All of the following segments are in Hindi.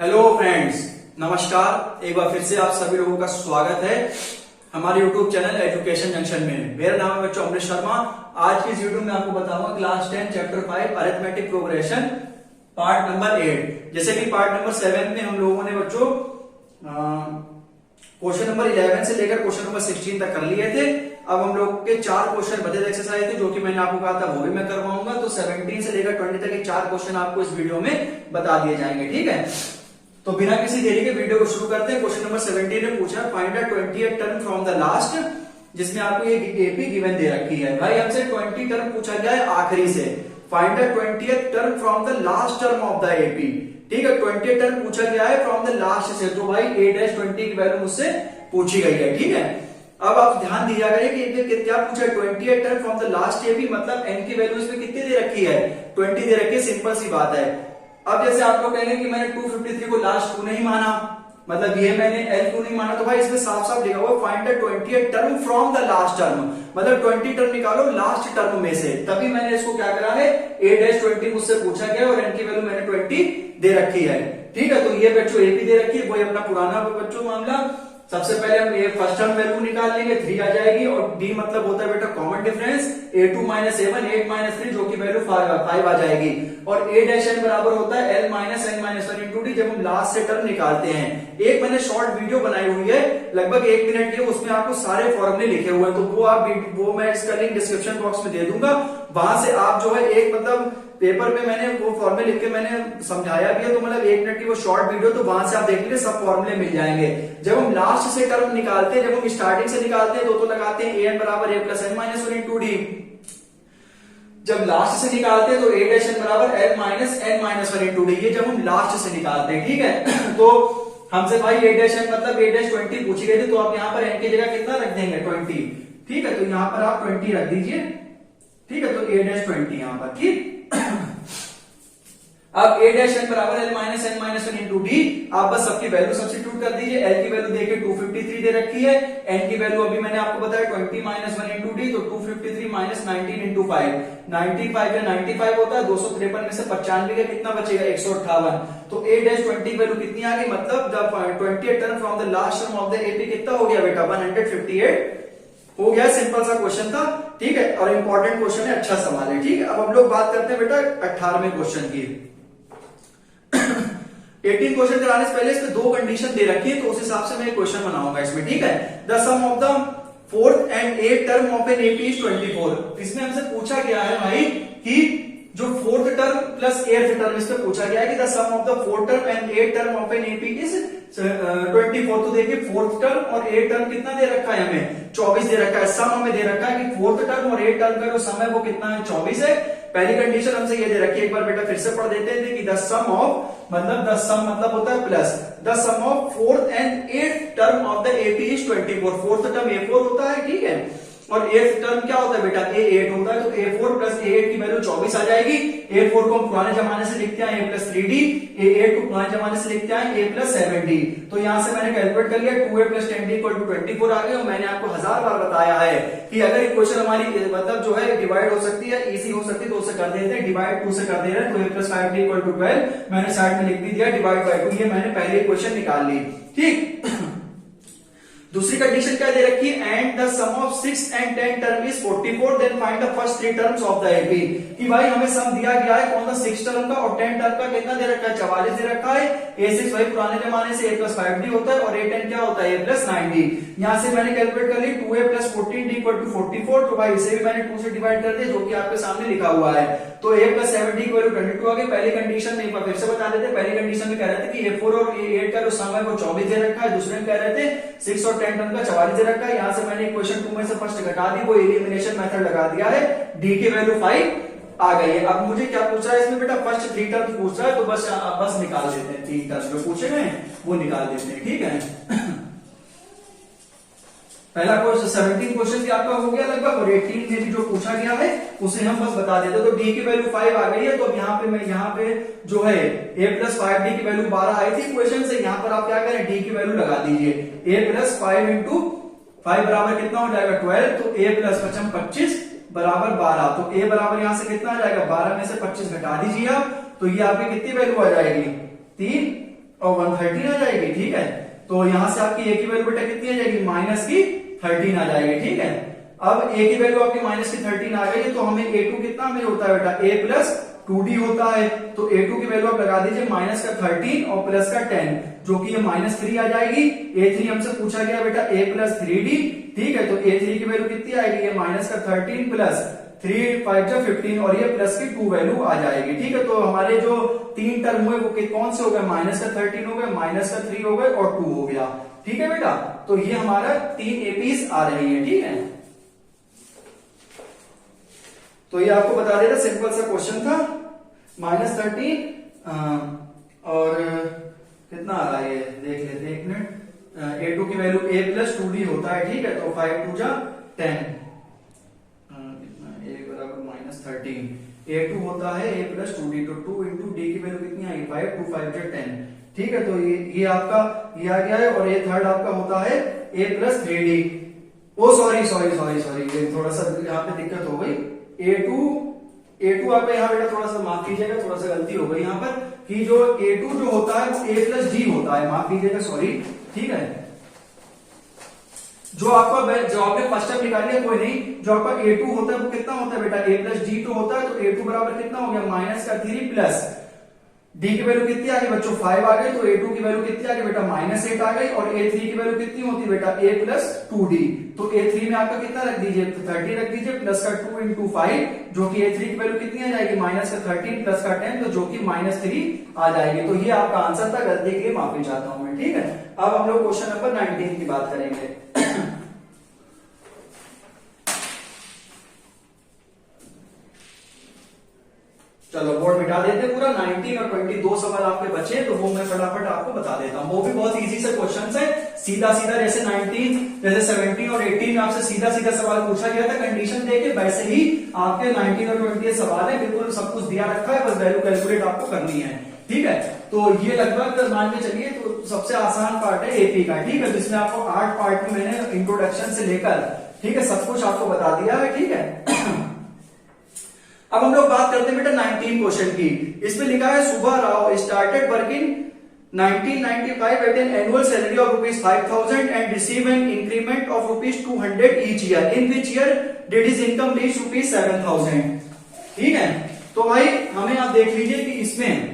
हेलो फ्रेंड्स, नमस्कार। एक बार फिर से आप सभी लोगों का स्वागत है हमारे यूट्यूब चैनल एजुकेशन जंक्शन में। मेरा नाम है बच्चों अमृत शर्मा। आज की इस वीडियो में आपको बताऊंगा class 10 chapter 5 arithmetic progression part number 8। जैसे कि पार्ट नंबर 7 में हम लोगों ने बच्चों क्वेश्चन नंबर 11 से लेकर क्वेश्चन नंबर 16 तक कर लिए थे। अब हम लोग के 4 क्वेश्चन बचे एक्सरसाइज थे जो कि मैंने आपको कहा था वो भी मैं करवाऊंगा। तो 17 से लेकर 20 तक के 4 क्वेश्चन आपको इस वीडियो में बता दिए जाएंगे, ठीक है। तो बिना किसी देरी के वीडियो को शुरू करते हैं। क्वेश्चन नंबर 17 ने पूछा find the 20th term from the last, जिसमें आपको ये एपी गिवन दे रखी है। भाई हमसे 20 टर्म पूछा गया है आखिरी से। Find the 20th term from the last term of the AP, ठीक है। 20 टर्म पूछा गया है फ्रॉम द लास्ट से, तो भाई a-20 की वैल्यू मुझसे पूछी गई है, ठीक है। अब आप ध्यान दिया करें कि क्या पूछा है 20th term from the last AP, मतलब n की वैल्यू इसमें कितनी दे रखी है, 20 दे रखी है। सिंपल सी बात है। अब जैसे आप लोग कहेंगे कि मैंने 253 को लास्ट क्यों नहीं माना, मतलब ये मैंने L क्यों नहीं माना, तो भाई इसमें साफ साफ लिखा हुआ find the 20th term from the last term, मतलब 20 टर्म निकालो लास्ट टर्म में से। तभी मैंने इसको क्या करा है, a-20 मुझसे पूछा गया और n की वैल्यू मैंने 20 दे रखी है, ठीक है। तो ये बच्चों AP दे रखी है, वही अपना पुराना बच्चों मामला। सबसे पहले हम ये फर्स्ट टर्म वैल्यू निकाल लेंगे, 3 आ जाएगी, और d मतलब होता है बेटा common difference, a2 minus a1 8 minus 3 जो की वैल्यू 5 आ जाएगी, और a-n बराबर होता है l minus n minus 1 into D, जब हम लास्ट से टर्म निकालते हैं। एक मैंने शॉर्ट वीडियो बनाई हुई है लगभग 1 मिनट की, उसमें आपको सारे फॉर्मूले लिखे हुए हैं, तो वो मैं इसका लिंक डिस्क्रिप्शन बॉक्स में दे दूंगा। वहां से आप जो है एक मतलब पेपर पे मैंने वो फॉर्मूले लिख के मैंने समझाया भी है, तो मतलब 1 मिनट की वो शॉर्ट वीडियो, तो वहां से आप देख लीजिए सब फॉर्मूले मिल जाएंगे। जब हम लास्ट से टर्म निकालते हैं, जब हम स्टार्टिंग से निकालते हैं तो लगाते हैं an बराबर a plus n minus 1 into D. जब लास्ट से निकालते हैं तो a-n बराबर l minus n minus 1 into D, ये जब हम लास्ट से निकालते हैं, ठीक है। तो हमसे भाई a-n मतलब a-20 पूछी गई थी, तो आप यहाँ पर n की जगह कितना रख देंगे 20, ठीक है। तो यहाँ पर आप 20 रख दीजिए, ठीक है। तो a-20 यहाँ पर, ठीक। अब a-n बराबर l minus n minus 1 into D, आप बस सबकी वैल्यू सब्स्टिट्यूट कर दीजिए। l की वैल्यू देखिए 253 दे रखी है, n की वैल्यू अभी मैंने आपको बताया 20 माइनस 1 इंटू डी, तो 253 माइनस 19 इंटू 5, 95 या 95 होता है, 253 में से 95 का कितना बचेगा 158। तो a-20 की वैल्यू कितनी आ गई, मतलब the 20th term from the last term of the AP कितना हो गया बेटा 158 हो गया। सिंपल सा क्वेश्चन था, ठीक है, और इंपॉर्टेंट क्वेश्चन है, अच्छा सवाल है, ठीक है। अब हम लोग बात करते हैं बेटा 18वें क्वेश्चन की। 18 क्वेश्चन कराने से पहले इसमें 2 कंडीशन दे रखी है, तो उस हिसाब से मैं एक क्वेश्चन बनाऊंगा इसमें, ठीक है। The sum of the 4th and 8th term of an AP is 24। इसमें हमसे पूछा गया है भाई कि जो 4th term plus 8th term, इसमें पूछा गया है कि the sum of the 4th term and 8th term of an AP is 24। तो देखिए 4th टर्म और 8th टर्म कितना दे रखा है, हमें 24 दे रखा है। सम हमें दे रखा है कि 4th टर्म और 8th टर्म का जो सम है वो कितना है 24 है। पहली कंडीशन हमसे ये दे रखी है, एक बार बेटा फिर से पढ़ देते हैं कि द सम ऑफ, मतलब द सम मतलब होता है plus, the sum of 4th and 8th term of the AP is 24। 4th term a4 होता है, ठीक है, और 8th टर्म क्या होता है बेटा a8 होता है। तो a4 प्लस a8 की वैल्यू 24 आ जाएगी। a4 को हम पुराने जमाने से लिखते हैं a प्लस 3d, a8 को पुराने जमाने से लिखते हैं a प्लस 7d। तो यहां से मैंने कैलकुलेट कर लिया 2a plus 10d equal to 24 आ गया। और मैंने आपको 1000 बार बताया है कि अगर इक्वेशन हमारी मतलब जो है डिवाइड हो सकती है, इजी हो सकती है, तो उसे कर देते हैं डिवाइड 2 से कर दे रहे हैं। 2a plus 5d equal to 12, मैंने साइड में लिख भी दिया डिवाइड बाय 2, ये मैंने पहले इक्वेशन निकाल ली, ठीक। दूसरी कंडीशन क्या दे रखी है, and the sum of 6 and 10 term is 44, then find the first 3 terms of the AP. कि भाई हमें सम दिया गया है कौन सा 6 टर्म का और 10 टर्म का, कितना दे रखा है 44 दे रखा है। a6 वही पुराने जमाने से a प्लस 5d होता है, और a10 क्या होता है a प्लस 9d। यहां से मैंने कैलकुलेट कर ली 2a plus 14d equal to 44, तो भाई इसे भी मैंने 2 से डिवाइड कर दिया जो कि आपके सामने लिखा हुआ है। तो a प्लस 7d की वैल्यू 22 आ गई। पहली कंडीशन में एक बार फिर से बता देते, पहली कंडीशन में कह रहे थे कि a4 और a8 का जो सम है वो 24 दे रखा है, दूसरे में कह रहे थे 6 और 10 टर्म का 44 दे रखा है। यहां से मैंने इक्वेशन 2 में से फर्स्ट घटा दी, वो एलिमिनेशन मेथड लगा दिया है, d की वैल्यू 5 आ गई है। अब मुझे क्या पूछ रहा है इसमें बेटा, फर्स्ट 3 टर्म्स पूछ रहा है, तो बस निकाल देते हैं। 3 टर्म्स जो पूछे गए वो निकाल देते हैं, ठीक है। पहला क्वेश्चन 17 क्वेश्चन भी आपका हो गया लगभग, और 18 में भी जो पूछा गया है उसे हम बस बता देते। तो d की वैल्यू 5 आ गई है। तो अब यहाँ पे जो है a प्लस 5d की वैल्यू 12 आई थी क्वेश्चन से, यहाँ पर आप क्या करें d की वैल्यू लगा दीजिए। a प्लस 5 इंटू 5 बराबर कितना हो जाएगा 12, तो a प्लस 25 बराबर 12। तो a बराबर यहां से कितना आ जाएगा 12 में से 25 घटा दीजिए आप, तो ये आपकी कितनी वैल्यू आ जाएगी 3, और 113 आ जाएगी, ठीक है। तो यहां से आपकी ए की वैल्यू बेटा कितनी आ जाएगी, माइनस की 13 आ जाएगी, ठीक है। अब ए की वैल्यू आपकी माइनस की 13 आ गई है, तो हमें a2 कितना हमें होता है बेटा, a प्लस 2d होता है। तो a2 की वैल्यू आप लगा दीजिए माइनस का 13 और प्लस का 10, जो कि ये माइनस 3 आ जाएगी। a3 हमसे पूछा गया बेटा a प्लस 3d, ठीक है। तो a3 की वैल्यू कितनी आएगी, ये माइनस का 13 प्लस 3 5 जा 15 और ये प्लस की 2 वैल्यू आ जाएगी, ठीक है। तो हमारे जो 3 टर्म हुए वो कौन से हो गए, माइनस का 13 हो गए, माइनस का 3 हो गए और 2 हो गया, ठीक है बेटा। तो ये हमारा 3 एपीज आ रही है, ठीक है। तो ये आपको बता देता, सिंपल सा क्वेश्चन था। -13 और कितना आ रहा है ये देख लेते हैं, 1 मिनट। a2 की वैल्यू a प्लस 2d होता है, ठीक है। तो 5 2 जा 10, a बराबर -13, a2 होता है a प्लस 2d, तो 2 इंटू d की वैल्यू कितनी आएगी, 5 2 5 जा 10, ठीक है। तो ये आपका ये आ गया है। और ये थर्ड आपका होता है a plus 3d। Oh sorry sorry sorry sorry, ये थोड़ा सा यहाँ पे दिक्कत हो गई। a2 आपका यहाँ बेटा थोड़ा सा माफ कीजिएगा, थोड़ा सा गलती हो गई यहाँ पर, कि जो a2 जो होता है वो a प्लस d होता है, माफ कीजिएगा, सॉरी, ठीक है। जो आपने फर्स्ट टाइम निकाल लिया कोई नहीं, जो आपका a2 होता है वो कितना होता है बेटा, a प्लस d तो होता है। तो a2 बराबर कितना हो गया, माइनस का 3 प्लस d की वैल्यू कितनी आ गई बच्चों, 5 आ गई। तो a2 की वैल्यू कितनी आ गई बेटा, -8 आ गई। और a3 की वैल्यू कितनी होती है बेटा, a प्लस 2d। तो a3 में आपका कितना रख दीजिए, 30 रख दीजिए, प्लस का 2 इंटू 5, जो कि a3 की वैल्यू कितनी आ जाएगी, माइनस का 13 प्लस का 10, तो जो कि -3 आ जाएगी। तो ये आपका आंसर था, गलती के लिए माफी चाहता हूं मैं, ठीक है। अब हम लोग क्वेश्चन नंबर 19 की बात करेंगे। चलो बोर्ड मिटा देते पूरा। 19 और 20 दो सवाल आपके बचे, तो वो मैं फटाफट आपको बता देता हूं। वो भी बहुत इजी से क्वेश्चन है, सीधा सीधा, जैसे 19 जैसे 17 और 18 में आपसे सीधा सीधा सवाल पूछा गया था कंडीशन देके, वैसे ही आपके 19 और 20 सवाल है, बिल्कुल सब कुछ दिया रखा है, बस वैल्यू कैलकुलेट आपको करनी है, ठीक है। तो ये लगभग मान के चलिए, तो सबसे आसान पार्ट है एपी का, ठीक है, जिसमें आपको 8 पार्ट में मैंने इंट्रोडक्शन से लेकर, ठीक है, सब कुछ आपको बता दिया है, ठीक है। अब हम लोग बात करते हैं बेटा 19 क्वेश्चन की। इसमें लिखा है Subba Rao started working 1995 at an annual salary of ₹5,000 and receive an increment of ₹200 each year. In which year did his income reach ₹7,000? ठीक है, तो भाई हमें आप देख लीजिए कि इसमें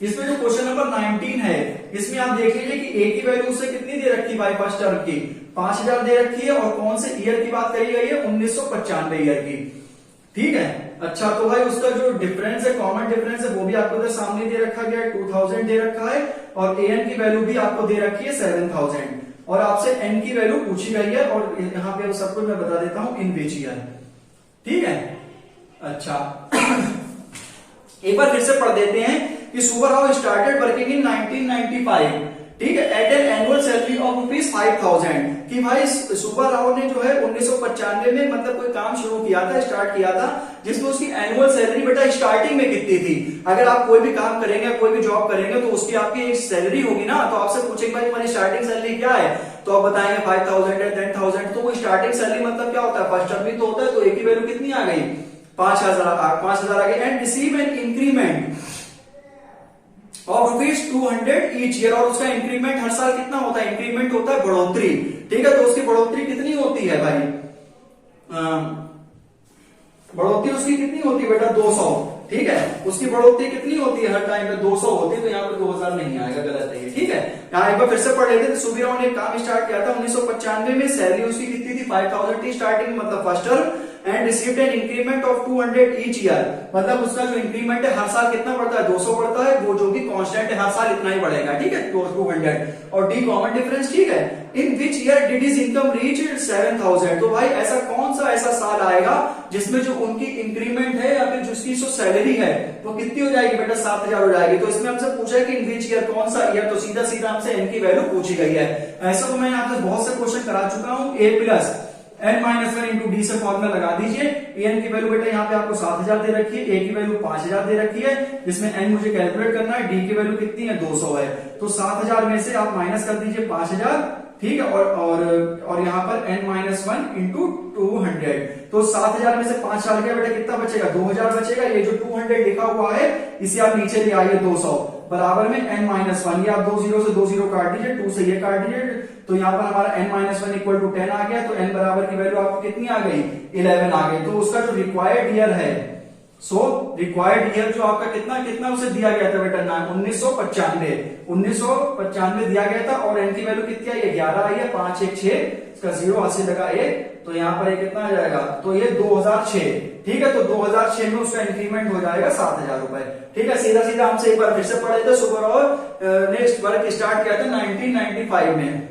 जो क्वेश्चन नंबर 19 है, इसमें आप देख लीजिए कि ए की वैल्यू उससे कितनी दे रखी है भाई, फर्स्ट टर्म की 5,000 दे रखी है, और कौन से ईयर की बात करी गई है, 1995 ईयर की, ठीक है। अच्छा, तो भाई उसका जो डिफरेंस है, कॉमन डिफरेंस है, वो भी आपको इधर सामने दे रखा गया है, 2000 दे रखा है। और एन की वैल्यू भी आपको दे रखी है 7000, और आपसे एन की वैल्यू पूछी गई है, और यहाँ पे सब कुछ मैं बता देता हूं इन विच ईयर, ठीक है। अच्छा एक बार फिर से पढ़ देते हैं कि Subba Rao started working in 1995, ठीक है, at an annual salary of ₹5,000, कि भाई सुब्बा राव ने जो है 1995 में मतलब कोई काम शुरू किया था, स्टार्ट किया था, जिसमें उसकी एनुअल सैलरी बेटा स्टार्टिंग में कितनी थी। अगर आप कोई भी काम करेंगे, कोई भी जॉब करेंगे, तो उसकी आपकी एक सैलरी होगी ना, तो आपसे पूछेंगे भाई तुम्हारी स्टार्टिंग सैलरी क्या है, तो आप बताएंगे 5,000 है, 10,000। तो वो स्टार्टिंग सैलरी मतलब क्या होता है, फर्स्ट टर्म भी तो होता है। तो एक की वैल्यू कितनी आ गई, 5,000 आ गई। And receive an increment of ₹200 each year, और उसका इंक्रीमेंट हर साल कितना होता है, इंक्रीमेंट होता है बढ़ोतरी, ठीक है। तो उसकी बढ़ोतरी कितनी होती है भाई, बढ़ोतरी उसकी कितनी होती है बेटा, 200, ठीक है। उसकी बढ़ोतरी कितनी होती है, हर टाइम पे 200 होती है, तो यहाँ पे 2000 नहीं आएगा, गलत है ये, ठीक है। यहाँ एक बार फिर से पढ़ लेते हैं। सुब्बा राव ने काम स्टार्ट किया था 1995 में, सैलरी उसकी कितनी थी, 5,000 थी स्टार्टिंग, मतलब first term, and received an increment of 200 each year, मतलब उसका जो इंक्रीमेंट है हर साल कितना बढ़ता है, 200 बढ़ता है, वो जो कि कांस्टेंट है, हर साल इतना ही बढ़ेगा, ठीक है, 200। और डी कॉमन डिफरेंस, ठीक है। In which year did his income reach 7,000, तो भाई ऐसा कौन सा ऐसा साल आएगा जिसमें जो उनकी इंक्रीमेंट है या फिर जिसकी जो सैलरी है वो कितनी हो जाएगी बेटा, 7,000 हो जाएगी। तो इसमें हमसे पूछा है कि इन विच ईयर, कौन सा ईयर, तो सीधा सीधा हमसे एन की वैल्यू पूछी गई है। ऐसा तो मैंने आपसे बहुत से क्वेश्चन करा चुका हूं। ए प्लस n-1 इंटू डी से फॉर्मूला लगा दीजिए। एन की वैल्यू बेटा यहाँ पे आपको 7,000 दे रखी है, ए की वैल्यू 5,000 दे रखी है, जिसमें एन मुझे कैलकुलेट करना है, डी की वैल्यू कितनी है, 200 है। तो 7,000 में से आप माइनस कर दीजिए 5,000, ठीक है, और यहाँ पर n-1 इंटू 200, तो 7000 में से 5 साल गया बेटा, कितना बचेगा? 2000 बचेगा। ये जो 200 लिखा हुआ है इसे आप नीचे ले आइए 200 बराबर में n-1, ये आप 2 0 से 2 0 काट दीजिए, 2 से ये काट दीजिए, तो यहाँ पर हमारा n-1 इक्वल टू 10 आ गया। तो n बराबर की वैल्यू आपको कितनी आ गई? 11 आ गई। तो उसका जो रिक्वायर्ड ईयर है, रिक्वायर्ड ईयर जो आपका कितना उसे दिया गया था बेटा? 1995 दिया गया था। और n की वैल्यू कितनी आई है? 11 आई है। 5 1 6, इसका 0 हाथ से लगा 1, तो यहाँ पर ये कितना आ जाएगा? तो ये 2006, ठीक है। तो 2006 में उसका इंक्रीमेंट हो जाएगा 7000 रुपए, ठीक है। सीधा सीधा हमसे एक बार फिर से पढ़े थे सुपर, और नेक्स्ट वर्क स्टार्ट किया था 1995 में।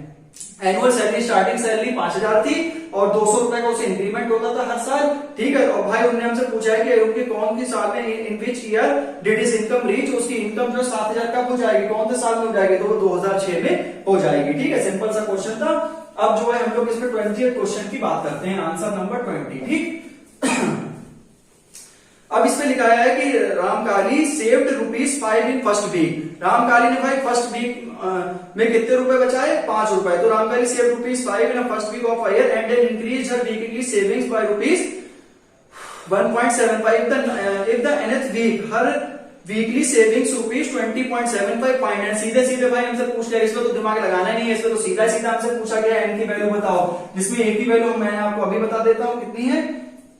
एनुअल सैलरी, स्टार्टिंग सैलरी 5000 थी और 200 रुपए का उसे इंक्रीमेंट होता था हर साल, ठीक है। और भाई उन्होंने हमसे पूछा है कि उनके कौन सी साल में, in which year did his income reach, उसकी इनकम जो 7000 कब हो जाएगी, कौन से साल में हो जाएगी? तो वो 2006 में हो जाएगी, ठीक है। सिंपल सा क्वेश्चन था। अब जो है हम लोग इसमें 28 क्वेश्चन की बात करते हैं, आंसर नंबर 20, ठीक। अब इसमें लिखा है कि रामकाली सेव्ड ₹5 इन फर्स्ट वीक। रामकाली ने भाई फर्स्ट वीक में कितने रुपए बचाए? 5 रुपए। तो Ramkali saved ₹5 in first week of year and then increase her weekly savings by ₹1.75 if the nth week her weekly savings ₹20.75 find. सीधे सीधे भाई हमसे पूछ लिया, इसमें तो दिमाग लगाना नहीं है, इसमें तो सीधा सीधा हमसे पूछा गया एन की वैल्यू बताओ, जिसमें ए की वैल्यू मैंने आपको अभी बता देता हूं कितनी है,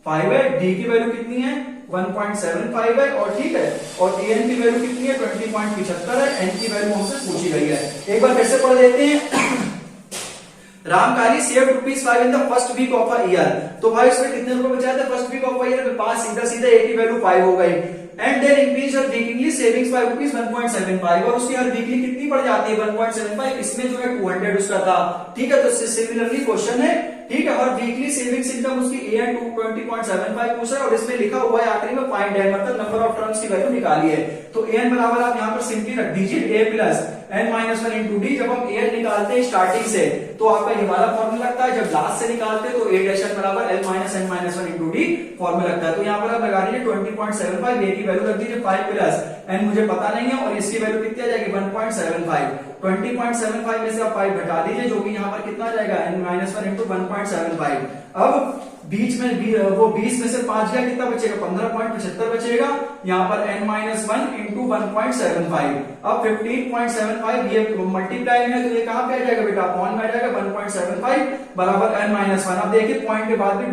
5 है। डी की वैल्यू कितनी है? 1.75 है। और ठीक है, और एन की वैल्यू कितनी है? 20.75 है। एन की वैल्यू हमसे पूछी गई है। एक बार फिर से पढ़ देते हैं। Ramkali saved ₹5 in the first week of a year. तो भाई इसमें कितने रुपए बचाए थे first week of a year में? 5। सीधा सीधा ए की वैल्यू 5 हो गई। And then increase her weekly savings by ₹1.75, और उसकी हर वीकली कितनी बढ़ जाती है? 1.75। इसमें जो है 200 उसका था, ठीक है। तो सिमिलरली क्वेश्चन है, ठीक है। और वीकली सेविंग्स इनकम उसकी एन 20.75 पूछ रहा है, और इसमें लिखा हुआ है आखिरी में फाइंड है, मतलब नंबर ऑफ टर्म्स की वैल्यू निकाली है। तो एन बराबर आप यहाँ पर सिंपली रख दीजिए a plus n-1 into D. जब हम एन निकालते हैं स्टार्टिंग से तो आपका ये वाला फॉर्मूला लगता है, जब लास्ट से निकालते हैं तो a डैश बराबर l minus n-1 into D formula लगता है। तो यहाँ पर आप लगा दीजिए 20.75, a की वैल्यू रख दीजिए 5 प्लस n मुझे पता नहीं है, और इसकी वैल्यू कितनी आ जाएगी? 1.75। 20.75 में से आप 5 घटा दीजिए, जो कि यहाँ पर कितना आ जाएगा? n-1 into 1.75। अब बीच में वो 20 में से 5 गया, कितना बचेगा? 15.75 बचेगा। यहाँ पर n-1 इंटू 1.75। अब 15.75 ये मल्टीप्लाई में, तो ये कहां पे आ जाएगा बेटा? अपॉन में आ जाएगा। 1.75 बराबर n-1। अब देखिए पॉइंट के बाद भी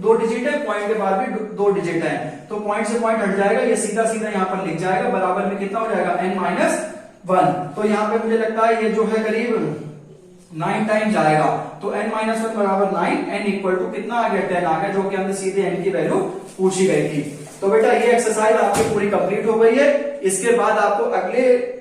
दो डिजिट है, पॉइंट के बाद भी 2 डिजिट है, तो पॉइंट से पॉइंट हट जाएगा, ये सीधा सीधा यहाँ पर लिख जाएगा। बराबर में कितना हो जाएगा? n-1। तो यहाँ पे मुझे लगता है ये जो है करीब 9 टाइम्स आएगा। तो n-1 बराबर 9, n इक्वल टू कितना आ गया? 10 आ गया, जो कि हमने सीधे n की वैल्यू पूछी गई थी। तो बेटा ये एक्सरसाइज आपकी पूरी कंप्लीट हो गई है। इसके बाद आपको अगले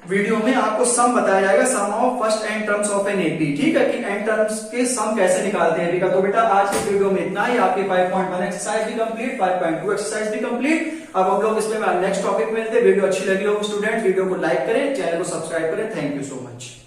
वीडियो में आपको सम बताया जाएगा, sum of first N terms of an AP, ठीक है, कि एन टर्म्स के सम कैसे निकालते हैं। तो बेटा आज के वीडियो में इतना ही। आपके 5.1 एक्सरसाइज भी कंप्लीट, 5.2 एक्सरसाइज भी कंप्लीट। अब हम लोग इसमें नेक्स्ट टॉपिक में मिलते हैं। वीडियो अच्छी लगी हो स्टूडेंट, वीडियो को लाइक करें, चैनल को सब्सक्राइब करें। Thank you so much.